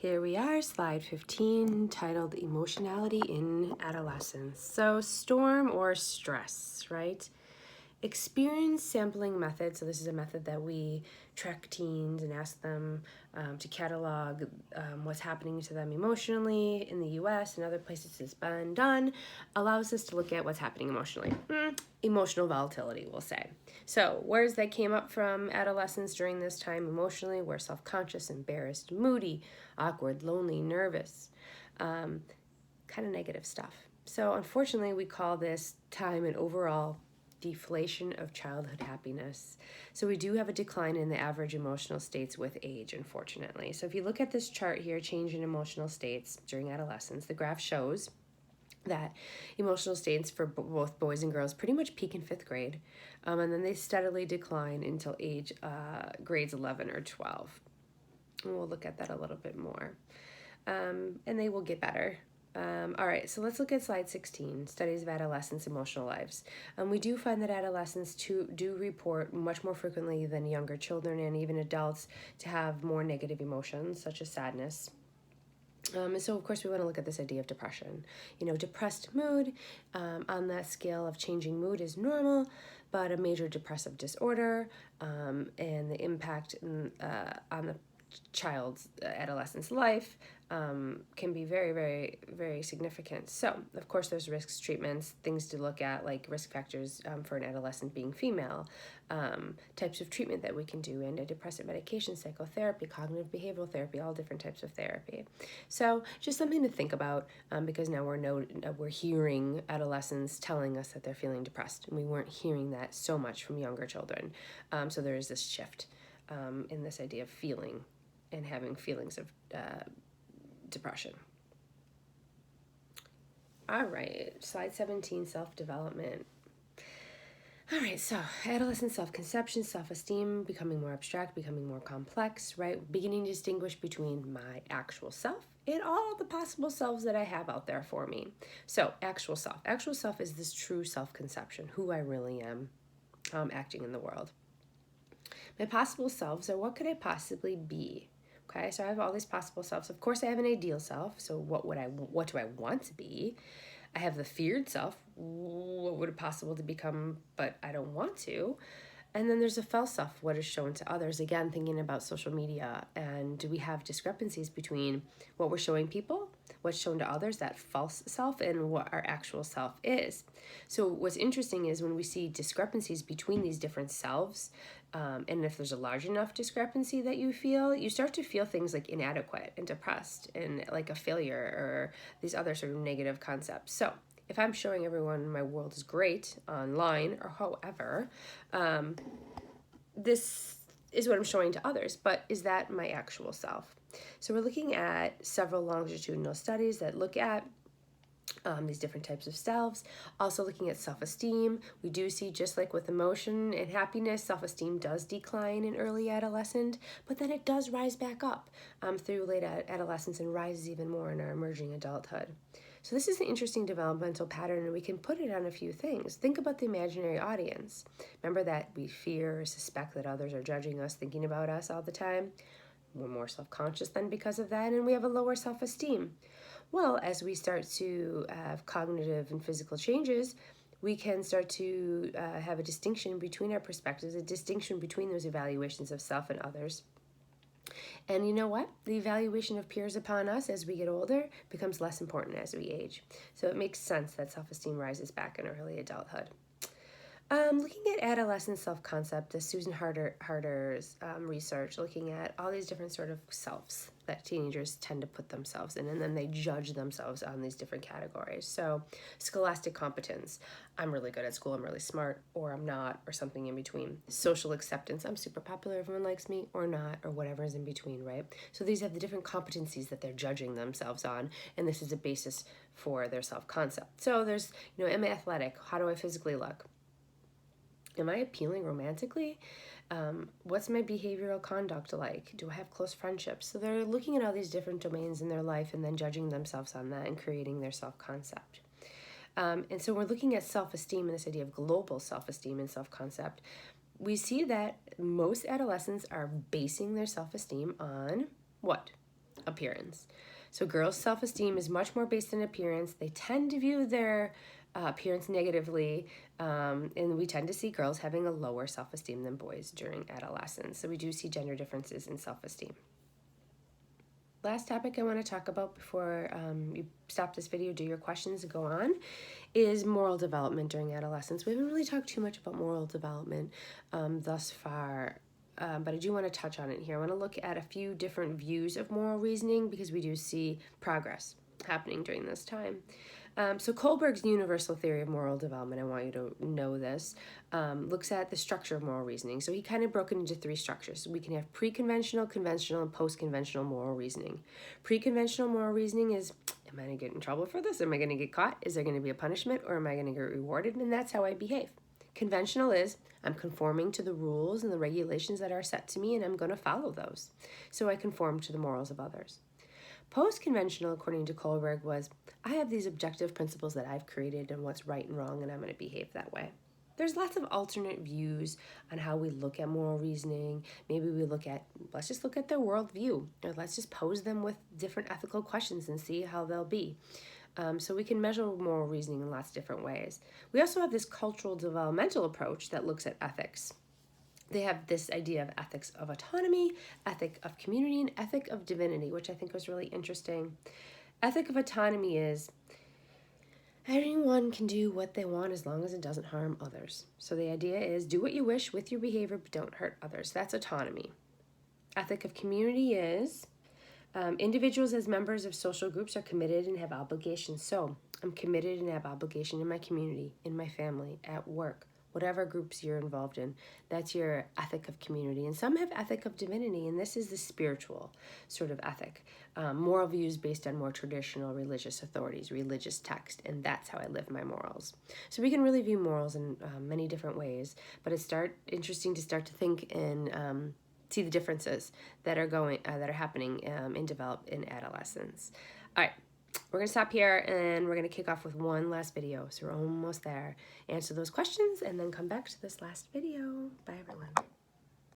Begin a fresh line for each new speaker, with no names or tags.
Here we are, slide 15, titled Emotionality in Adolescence. So storm or stress, right? Experience sampling method. So this is a method that we track teens and ask them to catalog what's happening to them emotionally in the US and other places it's been done, allows us to look at what's happening emotionally. Emotional volatility, we'll say. So words that came up from adolescence during this time emotionally were self-conscious, embarrassed, moody, awkward, lonely, nervous, kind of negative stuff. So unfortunately, we call this time an overall deflation of childhood happiness. So we do have a decline in the average emotional states with age, unfortunately. So if you look at this chart here, change in emotional states during adolescence, the graph shows that emotional states for both boys and girls pretty much peak in 5th grade, and then they steadily decline until age grades 11 or 12. And we'll look at that a little bit more. And they will get better. All right, so let's look at slide 16, studies of adolescents' emotional lives. We do find that adolescents do report much more frequently than younger children and even adults to have more negative emotions, such as sadness. And so, of course, we want to look at this idea of depression. Depressed mood on that scale of changing mood is normal, but a major depressive disorder and the impact on the child's adolescent's life can be very, very, very significant. So, of course, there's risks, treatments, things to look at, like risk factors for an adolescent being female, types of treatment that we can do, antidepressant medication, psychotherapy, cognitive behavioral therapy, all different types of therapy. So, just something to think about because now we're hearing adolescents telling us that they're feeling depressed, and we weren't hearing that so much from younger children. So there is this shift in this idea of feeling and having feelings of depression. All right, slide 17, self-development. All right, so adolescent self-conception, self-esteem, becoming more abstract, becoming more complex, right? Beginning to distinguish between my actual self and all the possible selves that I have out there for me. So actual self. Actual self is this true self-conception, who I really am acting in the world. My possible selves are what could I possibly be? Okay, so I have all these possible selves. Of course, I have an ideal self. So what do I want to be? I have the feared self. What would it possible to become, but I don't want to? And then there's a false self, what is shown to others. Again, thinking about social media, and do we have discrepancies between what we're showing people, what's shown to others, that false self, and what our actual self is. So what's interesting is when we see discrepancies between these different selves, and if there's a large enough discrepancy that you start to feel things like inadequate and depressed and like a failure or these other sort of negative concepts. So if I'm showing everyone my world is great online or however, this is what I'm showing to others, but is that my actual self? So we're looking at several longitudinal studies that look at these different types of selves. Also looking at self-esteem, we do see, just like with emotion and happiness, self-esteem does decline in early adolescent, but then it does rise back up through late adolescence and rises even more in our emerging adulthood. So this is an interesting developmental pattern, and we can put it on a few things. Think about the imaginary audience. Remember that we fear or suspect that others are judging us, thinking about us all the time. We're more self-conscious then because of that, and we have a lower self-esteem. Well, as we start to have cognitive and physical changes, we can start to have a distinction between our perspectives, a distinction between those evaluations of self and others. And you know what? The evaluation of peers upon us as we get older becomes less important as we age. So it makes sense that self-esteem rises back in early adulthood. Looking at adolescent self-concept, as Susan Harder's research, looking at all these different sort of selves that teenagers tend to put themselves in, and then they judge themselves on these different categories. So scholastic competence, I'm really good at school, I'm really smart, or I'm not, or something in between. Social acceptance, I'm super popular, everyone likes me, or not, or whatever is in between, right? So these have the different competencies that they're judging themselves on, and this is a basis for their self-concept. So there's, am I athletic? How do I physically look? Am I appealing romantically? What's my behavioral conduct like? Do I have close friendships? So they're looking at all these different domains in their life and then judging themselves on that and creating their self-concept. And so we're looking at self-esteem and this idea of global self-esteem and self-concept. We see that most adolescents are basing their self-esteem on what? appearance. So girls' self-esteem is much more based on appearance. They tend to view their appearance negatively, and we tend to see girls having a lower self-esteem than boys during adolescence. So we do see gender differences in self-esteem. Last topic I want to talk about before you stop this video, do your questions, and go on, is moral development during adolescence. We haven't really talked too much about moral development thus far, but I do want to touch on it here. I want to look at a few different views of moral reasoning because we do see progress happening during this time. So Kohlberg's universal theory of moral development, I want you to know this, looks at the structure of moral reasoning. So he kind of broke it into three structures. We can have pre-conventional, conventional, and post-conventional moral reasoning. Pre-conventional moral reasoning is, am I going to get in trouble for this? Am I going to get caught? Is there going to be a punishment, or am I going to get rewarded? And that's how I behave. Conventional is, I'm conforming to the rules and the regulations that are set to me, and I'm going to follow those. So I conform to the morals of others. Post-conventional, according to Kohlberg, was I have these objective principles that I've created and what's right and wrong, and I'm going to behave that way. There's lots of alternate views on how we look at moral reasoning. Maybe we let's just look at their worldview, or let's just pose them with different ethical questions and see how they'll be. So we can measure moral reasoning in lots of different ways. We also have this cultural developmental approach that looks at ethics. They have this idea of ethics of autonomy, ethic of community, and ethic of divinity, which I think was really interesting. Ethic of autonomy is everyone can do what they want as long as it doesn't harm others. So the idea is do what you wish with your behavior, but don't hurt others. That's autonomy. Ethic of community is individuals as members of social groups are committed and have obligations. So I'm committed and have obligation in my community, in my family, at work, whatever groups you're involved in. That's your ethic of community. And some have ethic of divinity, and this is the spiritual sort of ethic. Moral views based on more traditional religious authorities, religious text, and that's how I live my morals. So we can really view morals in many different ways, but it's interesting to start to think and see the differences that are happening in adolescence. All right. We're going to stop here, and we're going to kick off with one last video. So we're almost there. Answer those questions, and then come back to this last video. Bye, everyone.